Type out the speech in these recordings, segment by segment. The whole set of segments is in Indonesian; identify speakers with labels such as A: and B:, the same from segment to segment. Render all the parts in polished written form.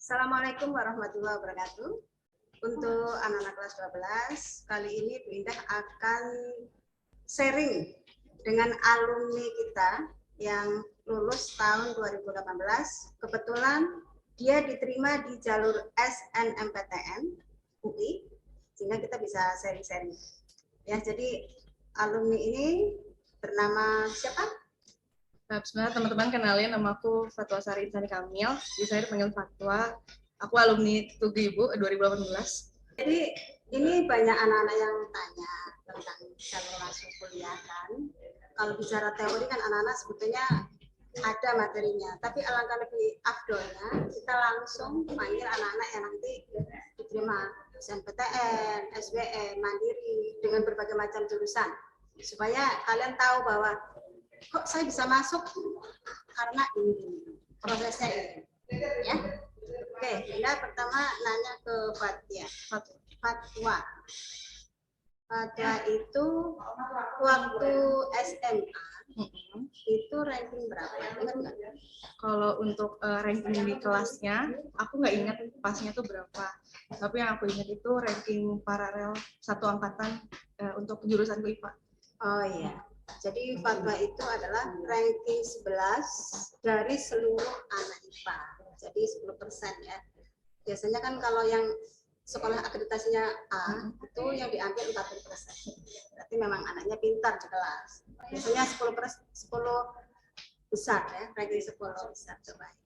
A: Assalamualaikum warahmatullahi wabarakatuh. Untuk anak-anak kelas 12, kali ini Bu Indah akan sharing dengan alumni kita yang lulus tahun 2018. Kebetulan dia diterima di jalur SNMPTN UI, sehingga kita bisa sharing-sharing. Ya, jadi alumni ini bernama siapa?
B: Bismillah, teman-teman, kenalin, nama aku Fatwa Sari Insani Kamil, jadi saya dipanggil Fatwa. Aku alumni Tugibu 2018.
A: Jadi ini banyak anak-anak yang tanya tentang jalur masuk kuliah kan. Kalau bicara teori kan anak-anak sebetulnya ada materinya, tapi alangkah lebih afdolnya kita langsung panggil anak-anak yang nanti diterima SNMPTN, SBM, Mandiri dengan berbagai macam jurusan, supaya kalian tahu bahwa kok saya bisa masuk karena ini prosesnya ini, ya. Oke, Linda pertama nanya ke Fatwa. Fatwa itu waktu SMA itu ranking berapa? Ingat nggak?
B: Kalau untuk ranking di kelasnya, aku nggak ingat pasnya tuh berapa. Tapi yang aku ingat itu ranking paralel satu angkatan untuk jurusan IPA.
A: Oh iya. Jadi Fatwa itu adalah ranking 11 dari seluruh anak IPA. Jadi 10% ya. Biasanya kan kalau yang sekolah akreditasinya A itu yang diambil 40%. Berarti memang anaknya pintar di kelas. Biasanya 10 besar ya, ranking 10 besar terbaik.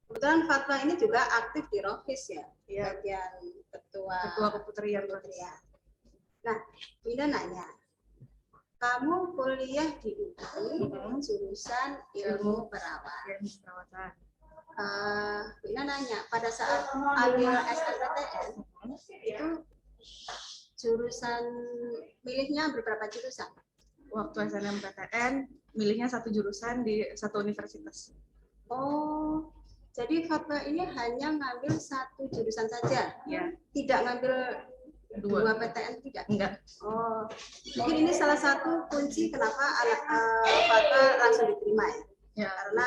A: Kebetulan Fatwa ini juga aktif di Rovis ya, di bagian ketua
B: keputrian.
A: Nah, Binda nanya, kamu kuliah di UI jurusan ilmu perawatan. Bina nanya, pada saat ambil SNMPTN itu jurusan milihnya berapa jurusan?
B: Waktu SNMPTN milihnya satu jurusan di satu universitas.
A: Oh, jadi Fatwa ini hanya ngambil satu jurusan saja?
B: Ya.
A: Tidak ngambil dua PTN tidak?
B: Enggak.
A: Oh, mungkin ini salah satu kunci kenapa Fatwa langsung diterima ya? Karena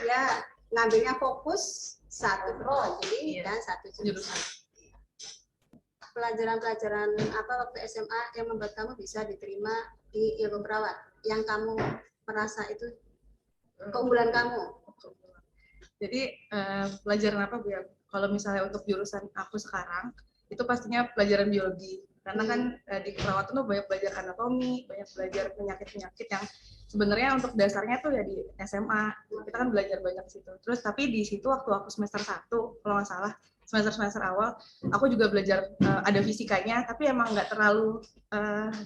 A: dia ngambilnya fokus satu prodi dan satu jurusan. Pelajaran-pelajaran apa waktu SMA yang membuat kamu bisa diterima di ilmu perawat? Yang kamu merasa itu keunggulan kamu?
B: Jadi pelajaran apa Bu ya? Kalau misalnya untuk jurusan aku sekarang, itu pastinya pelajaran biologi. Karena kan di keperawatan tuh banyak belajar anatomi, banyak belajar penyakit-penyakit yang sebenarnya untuk dasarnya tuh ya di SMA. Kita kan belajar banyak di situ. Terus tapi di situ waktu aku semester 1, kalau nggak salah, semester awal, aku juga belajar ada fisikanya, tapi emang nggak terlalu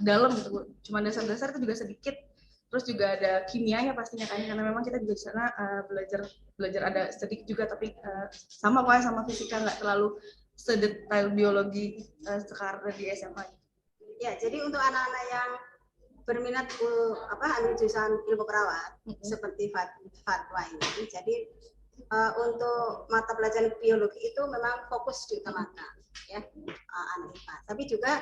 B: dalam gitu Bu. Cuma dasar-dasar itu juga sedikit. Terus juga ada kimianya pastinya kan, karena memang kita juga di sana belajar ada sedikit juga, tapi sama kok sama fisika, nggak terlalu sedetail biologi sekarang di SMA.
A: Ya, jadi untuk anak-anak yang berminat ambil jurusan ilmu perawat seperti Fatwa ini, jadi untuk mata pelajaran biologi itu memang fokus diutamakan ya anak IPA. Tapi juga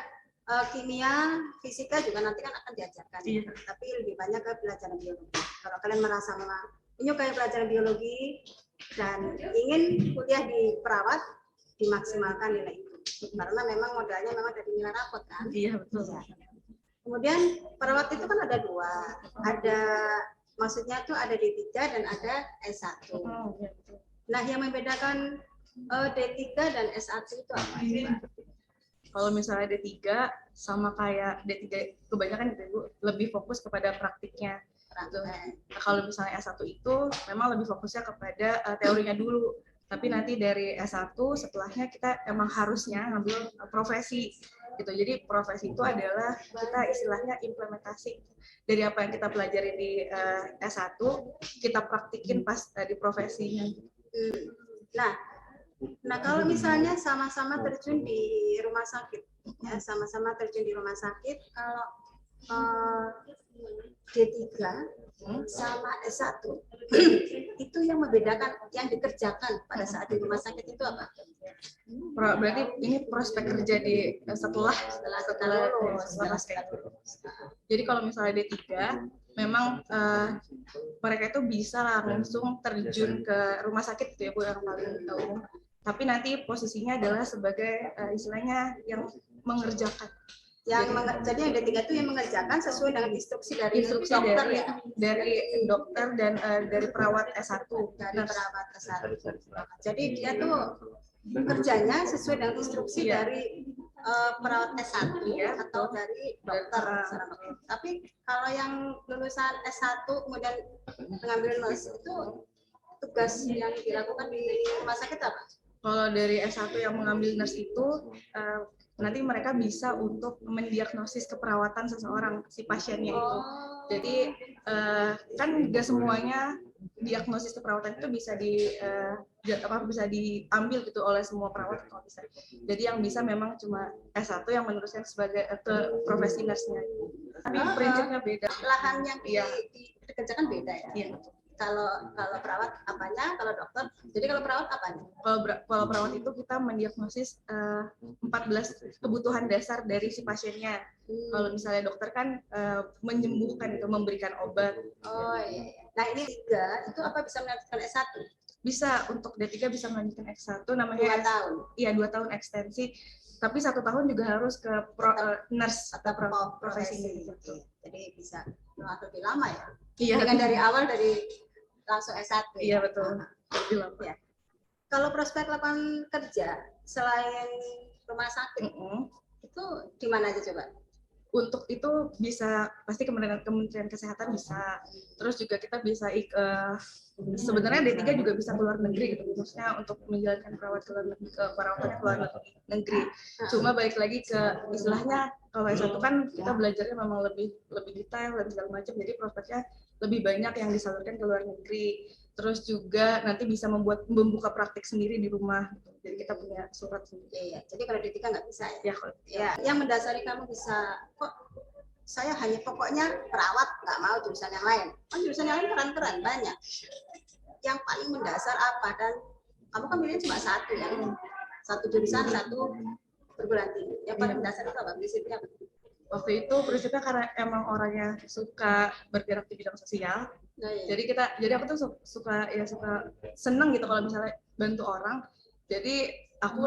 A: kimia, fisika juga nanti kan akan diajarkan.
B: Iya.
A: Tapi lebih banyak ke pelajaran biologi. Kalau kalian merasa menyukai pelajaran biologi dan ingin kuliah di perawat, dimaksimalkan nilai itu. Karena memang modalnya memang dari nilai rapot kan.
B: Iya, betul.
A: Ya. Kemudian perawat itu kan ada dua. Ada maksudnya tuh ada D3 dan ada S1. Nah, yang membedakan D3 dan S1 itu apa?
B: Kalau misalnya D3 sama kayak D3 kebanyakan gitu, lebih fokus kepada praktiknya. Nah, kalau misalnya S1 itu memang lebih fokusnya kepada teorinya dulu. Tapi nanti dari S1 setelahnya kita emang harusnya ngambil profesi gitu. Jadi profesi itu adalah kita istilahnya implementasi dari apa yang kita pelajari di S1, kita praktikin pas di profesinya.
A: Nah, kalau misalnya sama-sama terjun di rumah sakit, ya sama-sama terjun di rumah sakit, kalau D3 sama S1 itu yang membedakan, yang dikerjakan pada saat di rumah sakit itu apa?
B: Berarti ini prospek kerja di setelah lulus. Jadi kalau misalnya D3 memang mereka itu bisa langsung terjun ke rumah sakit gitu ya Bu, yang paling umum. tapi nanti posisinya adalah sebagai istilahnya yang mengerjakan.
A: Jadi yang D3 itu yang mengerjakan sesuai dengan instruksi dari
B: Instruksi
A: dokter
B: dari,
A: ya.
B: dari dokter dan dari perawat S1.
A: Dari perawat S1. Jadi dia tuh kerjanya sesuai dengan instruksi dari perawat S1 atau dari dokter. Tapi kalau yang lulusan S1 kemudian mengambil nurse itu tugas yang dilakukan di rumah sakit apa?
B: Kalau dari S1 yang mengambil nurse itu nanti mereka bisa untuk mendiagnosis keperawatan seseorang, si pasiennya itu. Jadi kan nggak semuanya diagnosis keperawatan itu bisa bisa diambil gitu oleh semua perawat kalau bisa. Jadi yang bisa memang cuma S1 yang meneruskan sebagai ke profesi nurse-nya. Tapi prinsipnya beda.
A: Lahan yang dikerjakan beda ya.
B: Iya.
A: Kalau perawat apanya, kalau dokter. Jadi kalau perawat apanya?
B: Kalau perawat itu kita mendiagnosis 14 kebutuhan dasar dari si pasiennya. Kalau misalnya dokter kan menyembuhkan itu, memberikan obat.
A: Oh iya. Nah ini D3 itu apa bisa melanjutkan S1?
B: Bisa, untuk D3 bisa melanjutkan S1 namanya
A: 2 tahun.
B: Iya, 2 tahun ekstensi. Tapi 1 tahun juga harus ke nurse atau profesi.
A: Jadi bisa lebih lama ya.
B: Iya.
A: Dengan dari awal langsung S1.
B: Iya betul.
A: Ya. Kalau prospek lapangan kerja selain rumah sakit itu di mana aja coba?
B: Untuk itu bisa pasti Kementerian Kesehatan bisa. Terus juga kita bisa sebenarnya D3 juga bisa keluar negeri gitu. Maksudnya untuk menjalankan perawatannya keluar negeri. Cuma balik lagi ke istilahnya kalau S1 kan kita belajarnya memang lebih detail dan segala macam. Jadi prospeknya lebih banyak yang disalurkan ke luar negeri. Terus juga nanti bisa membuka praktik sendiri di rumah. Jadi kita punya surat sendiri.
A: Iya, jadi kalau D3 nggak bisa ya?
B: Ya.
A: Yang mendasari kamu bisa, kok saya hanya pokoknya perawat, nggak mau jurusan yang lain. Oh, jurusan yang lain keren-keren, banyak. Yang paling mendasar apa? Dan kamu kan pilih cuma satu ya? Satu jurusan, satu perguruan tinggi. Yang paling mendasar itu apa? Prinsipnya apa?
B: Waktu itu prinsipnya karena emang orangnya suka bergerak di bidang sosial.
A: Nah, iya.
B: Jadi aku tuh suka seneng gitu kalau misalnya bantu orang. Jadi aku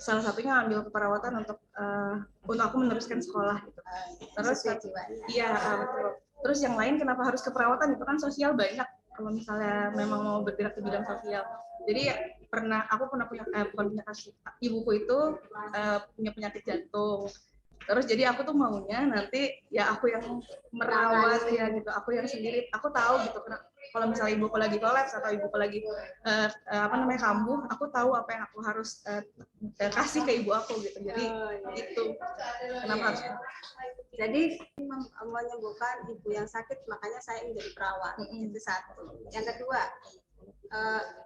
B: salah satunya ambil keperawatan untuk aku meneruskan sekolah gitu. Terus iya betul. Terus yang lain kenapa harus keperawatan, itu kan sosial banyak kalau misalnya memang mau bergerak di bidang sosial. Jadi aku pernah punya kasus, ibuku itu punya penyakit jantung. Terus jadi aku tuh maunya nanti ya aku yang merawat ya gitu, aku yang sendiri, aku tahu gitu kalau misalnya ibuku lagi kolaps atau ibuku lagi kambuh, aku tahu apa yang aku harus kasih ke ibu aku gitu. Jadi itu kenapa harus.
A: Jadi menyembuhkan ibu yang sakit, makanya saya menjadi perawat. Itu satu. Yang kedua,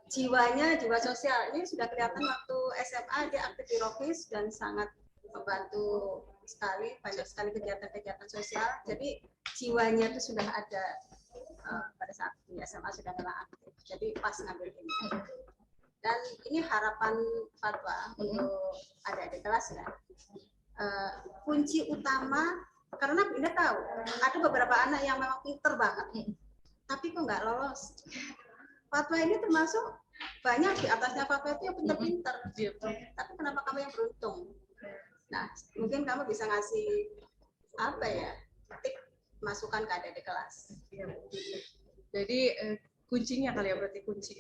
A: jiwa sosial ini sudah kelihatan waktu SMA dia aktif di Rokis dan sangat membantu sekali, banyak sekali kegiatan-kegiatan sosial. Jadi jiwanya itu sudah ada pada saat di SMA sudah memang aktif. Jadi pas ngambil ini. Dan ini harapan Fatwa untuk adik-adik kelas ya. Kunci utama, karena Bunda tahu ada beberapa anak yang memang pinter banget, tapi kok nggak lolos. Fatwa ini termasuk banyak di atasnya Fatwa itu yang pinter-pinter. Tapi kenapa kamu yang beruntung? Nah, mungkin kamu bisa ngasih apa ya, tip masukan ke adik kelas.
B: Jadi kuncinya kali ya, berarti kunci.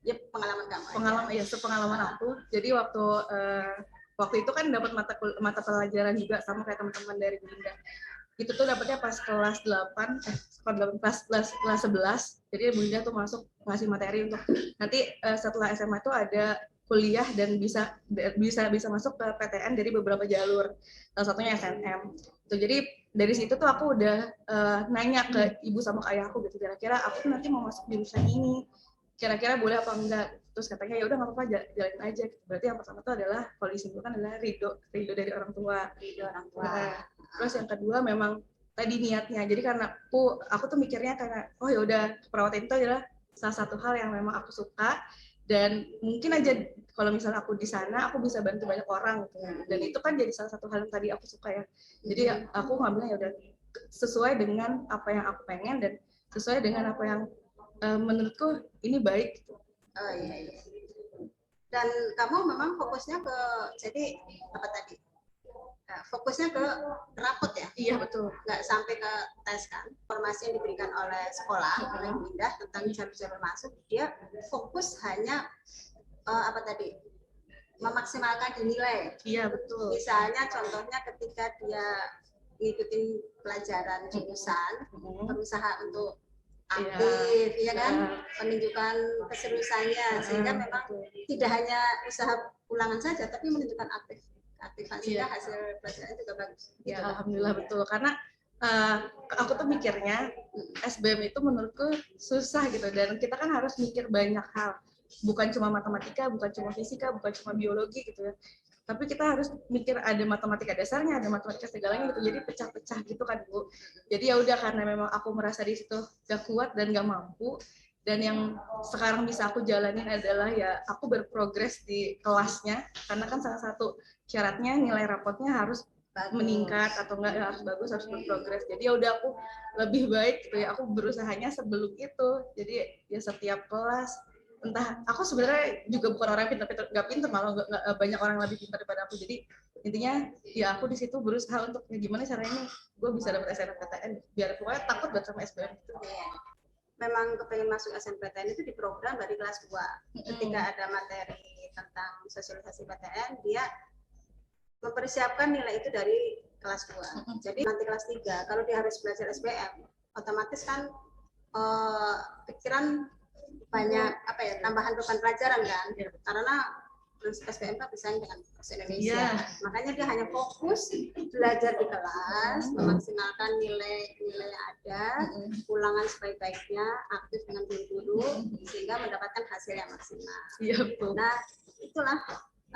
A: Ya pengalaman kamu.
B: Sepengalaman aku. Jadi waktu itu kan dapat mata pelajaran juga sama kayak teman-teman dari Bunda. Itu tuh dapatnya pas kelas 8, kelas 11. Jadi Bunda tuh masuk ngasih materi untuk nanti setelah SMA itu ada kuliah dan bisa masuk ke PTN dari beberapa jalur, salah satunya SNM. Jadi dari situ tuh aku udah nanya ke ibu sama ke ayah aku gitu, kira-kira aku nanti mau masuk jurusan ini, kira-kira boleh apa enggak. Terus katanya ya udah nggak apa-apa, jalanin aja. Berarti yang pertama tuh adalah kalau disimpulkan adalah ridho dari orang tua. Nah, terus yang kedua memang tadi niatnya. Jadi karena aku tuh mikirnya karena oh ya udah keperawatan itu adalah salah satu hal yang memang aku suka. Dan mungkin aja kalau misalnya aku di sana aku bisa bantu banyak orang gitu. Dan itu kan jadi salah satu hal yang tadi aku suka ya. Jadi aku ngambilnya ya udah sesuai dengan apa yang aku pengen dan sesuai dengan apa yang menurutku ini baik.
A: Oh iya. Dan kamu memang fokusnya ke, jadi apa tadi? Fokusnya ke rapot ya?
B: Iya betul.
A: Nggak sampai ke tes kan? Informasi yang diberikan oleh sekolah, oleh Mindah tentang jalur-jalur masuk, dia fokus hanya apa tadi? Memaksimalkan dinilai.
B: Iya betul.
A: Misalnya contohnya ketika dia ngikutin pelajaran jurusan, berusaha untuk aktif, ya kan, menunjukkan keseriusannya, sehingga memang tidak hanya usaha ulangan saja, tapi menunjukkan aktivasinya, hasil pelajaran juga bagus.
B: Ya, alhamdulillah betul. Karena aku tuh mikirnya SBM itu menurutku susah gitu, dan kita kan harus mikir banyak hal, bukan cuma matematika, bukan cuma fisika, bukan cuma biologi gitu ya. Tapi kita harus mikir ada matematika dasarnya, ada matematika segalanya gitu. Jadi pecah-pecah gitu kan Bu. Jadi ya udah, karena memang aku merasa di situ gak kuat dan gak mampu, dan yang sekarang bisa aku jalanin adalah ya aku berprogres di kelasnya, karena kan salah satu syaratnya nilai rapotnya harus meningkat atau enggak, harus bagus, harus berprogres. Jadi ya udah, aku lebih baik gitu ya, aku berusahanya sebelum itu. Jadi ya setiap kelas, entah, aku sebenarnya juga bukan orang yang pintar-pintar, nggak pintar, malah nggak banyak orang yang lebih pintar daripada aku. Jadi intinya ya aku di situ berusaha untuk ya gimana caranya gue bisa dapat SNMPTN, biar pokoknya takut banget sama SBM itu.
A: Memang kepengen masuk SNMPTN itu di program dari kelas 2. Ketika ada materi tentang sosialisasi PTN, dia mempersiapkan nilai itu dari kelas 2. Jadi nanti kelas 3, kalau dia harus belajar SBM, otomatis kan pikiran banyak apa ya, tambahan beban pelajaran kan, karena terus SBM kan bersaing dengan Indonesia. Makanya dia hanya fokus belajar di kelas, memaksimalkan nilai-nilai yang ada, ulangan sebaik-baiknya, aktif dengan guru-guru, sehingga mendapatkan hasil yang maksimal. Nah, itulah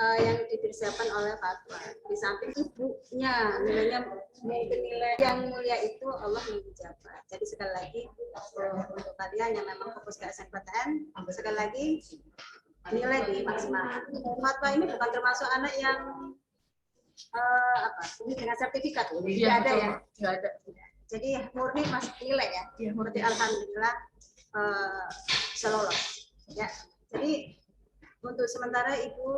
A: yang dipersiapkan oleh Fatwa. Di samping ibunya, nilainya mungkin nilai yang mulia itu Allah yang dijabat. Jadi sekali lagi untuk kalian yang memang fokus ke SNMPTN, sekali lagi nilai di maksimal. Fatwa ini bukan termasuk anak yang dengan sertifikat, tidak ada ya?
B: Tidak ada.
A: Jadi murni masuk nilai ya. Berarti alhamdulillah bisa lolos. Ya. Jadi untuk sementara Ibu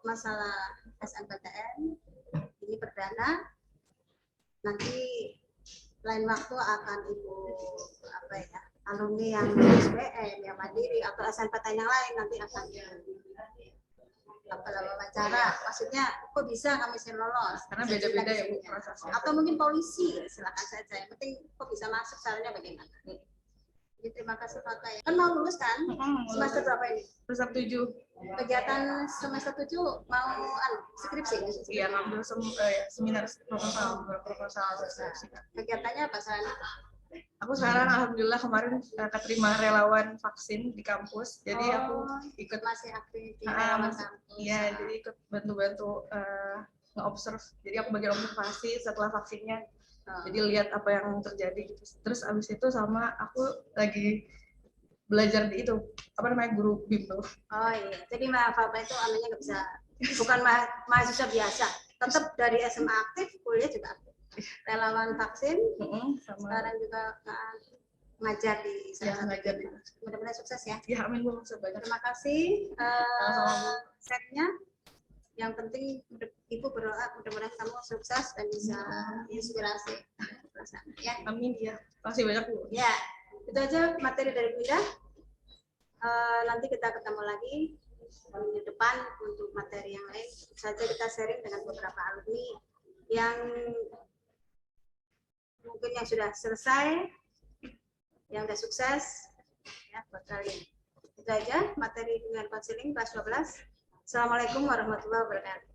A: masalah SNMPTN ini perdana, nanti lain waktu akan Ibu apa ya, alumni yang SBM, yang mandiri atau SNMPTN yang lain nanti akan wawancara. Maksudnya kok bisa kami bisa lolos?
B: Karena beda-beda ya Bu prosesnya.
A: Atau mungkin polisi, silakan saja. Yang penting kok bisa masuk, caranya bagaimana? Jadi, terima kasih Pak Kaya. Kan mau lulus kan? Semester berapa ini?
B: Semester 7.
A: Kegiatan semester 7 mau skripsi?
B: Iya, ngambil seminar proposal.
A: Kegiatannya apa selain itu?
B: Aku sekarang alhamdulillah kemarin keterima relawan vaksin di kampus. Jadi aku ikut,
A: masih aktif di relawan kampus.
B: Iya, jadi ikut bantu-bantu nge-observe. Jadi aku bagian observasi setelah vaksinnya. Jadi lihat apa yang terjadi gitu. Terus abis itu sama aku lagi belajar di itu, apa namanya, guru bimbel.
A: Oh iya, jadi Mbak Faba itu anunya nggak bisa, bukan mahasiswa biasa, tetap dari SMA aktif, kuliah juga aktif. Relawan vaksin, sama sekarang juga ngajar di sana. Mudah-mudahan sukses ya.
B: Ya amin Bu, sebanyak.
A: Terima kasih. Setnya. Yang penting Ibu berdoa mudah-mudahan kamu sukses dan bisa inspirasi. Ya.
B: Amin ya. Makasih banyak Bu.
A: Ya, itu aja materi dari Bunda. Nanti kita ketemu lagi minggu depan untuk materi yang lain. Saja kita sharing dengan beberapa alumni yang mungkin yang sudah selesai, yang sudah sukses, ya buat kalian. Itu aja materi dengan konseling kelas 12. Assalamualaikum warahmatullahi wabarakatuh.